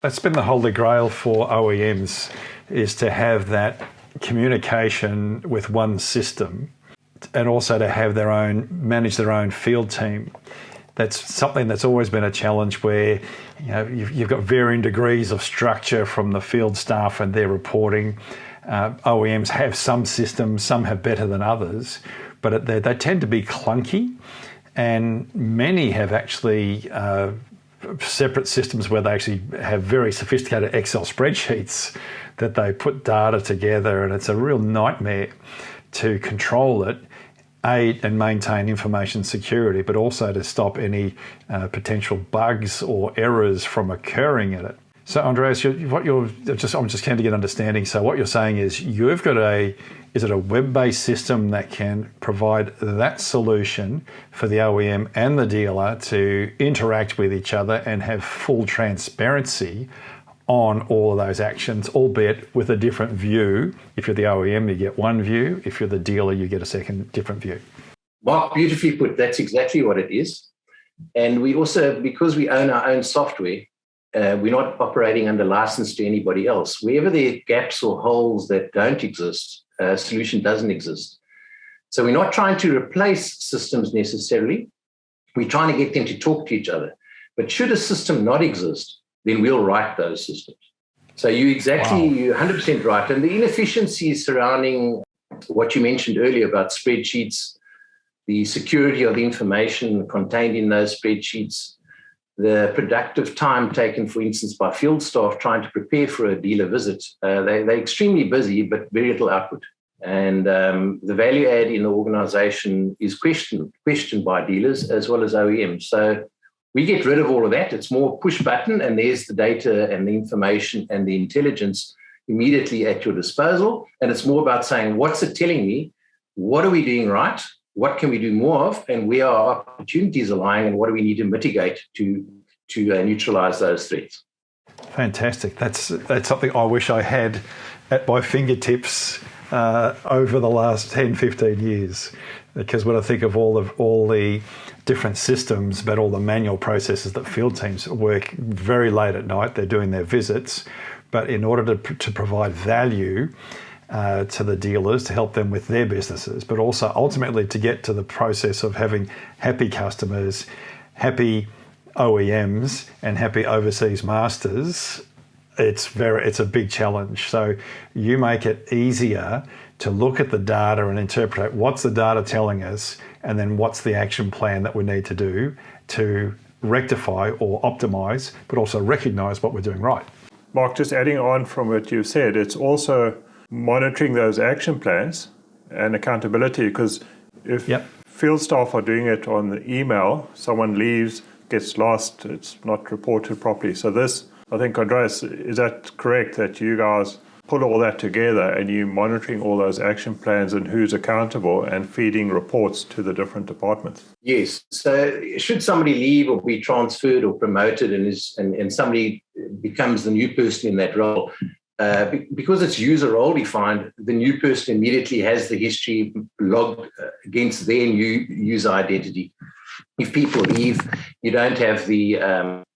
That's been the holy grail for OEMs, is to have that communication with one system and also to have manage their own field team. That's something that's always been a challenge where you've got varying degrees of structure from the field staff and their reporting. OEMs have some systems, some have better than others, but they tend to be clunky, and many have actually separate systems where they actually have very sophisticated Excel spreadsheets that they put data together, and it's a real nightmare to control it, and maintain information security, but also to stop any potential bugs or errors from occurring in it. So Andreas, I'm just keen to get understanding. So what you're saying is you've got is it a web-based system that can provide that solution for the OEM and the dealer to interact with each other and have full transparency on all of those actions, albeit with a different view. If you're the OEM, you get one view. If you're the dealer, you get a second different view. Mark, beautifully put. That's exactly what it is. And we also, because we own our own software, we're not operating under license to anybody else. Wherever there are gaps or holes that don't exist, a solution doesn't exist. So we're not trying to replace systems necessarily. We're trying to get them to talk to each other. But should a system not exist, then we'll write those systems. So you're 100% right. And the inefficiencies surrounding what you mentioned earlier about spreadsheets, the security of the information contained in those spreadsheets, the productive time taken, for instance, by field staff trying to prepare for a dealer visit. They're extremely busy, but very little output. And the value add in the organization is questioned by dealers as well as OEMs. So we get rid of all of that. It's more push button, and there's the data and the information and the intelligence immediately at your disposal. And it's more about saying, what's it telling me? What are we doing right? What can we do more of? And where our opportunities are lying, and what do we need to mitigate to neutralize those threats? Fantastic. That's something I wish I had at my fingertips over the last 10, 15 years. Because when I think of all the different systems, but all the manual processes that field teams work very late at night, they're doing their visits. But in order to provide value to the dealers, to help them with their businesses, but also ultimately to get to the process of having happy customers, happy OEMs, and happy overseas masters, it's a big challenge. So you make it easier to look at the data and interpret what's the data telling us, and then what's the action plan that we need to do to rectify or optimize, but also recognize what we're doing right. Mark, just adding on from what you said, it's also monitoring those action plans and accountability, because if field staff are doing it on the email, someone leaves, gets lost, it's not reported properly. So this, I think, Andreas, is that correct, that you guys put all that together and you monitoring all those action plans and who's accountable and feeding reports to the different departments? Yes. So should somebody leave or be transferred or promoted and somebody becomes the new person in that role, because it's user role defined, the new person immediately has the history logged against their new user identity. If people leave, you don't have the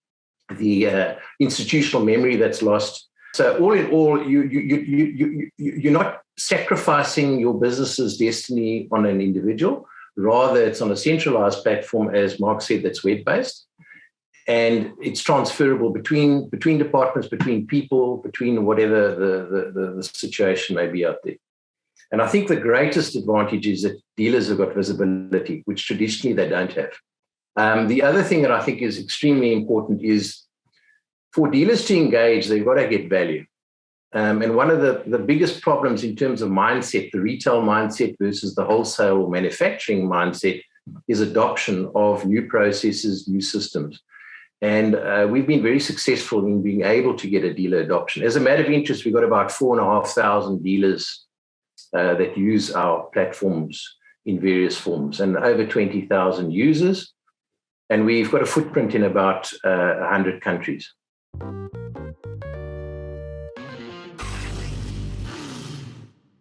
institutional memory that's lost. So all in all, you're not sacrificing your business's destiny on an individual. Rather, it's on a centralized platform, as Mark said, that's web-based. And it's transferable between departments, between people, between whatever the situation may be out there. And I think the greatest advantage is that dealers have got visibility, which traditionally they don't have. The other thing that I think is extremely important is for dealers to engage, they've got to get value. And one of the biggest problems in terms of mindset, the retail mindset versus the wholesale or manufacturing mindset, is adoption of new processes, new systems. And we've been very successful in being able to get a dealer adoption. As a matter of interest, we've got about 4,500 dealers that use our platforms in various forms, and over 20,000 users. And we've got a footprint in about 100 countries.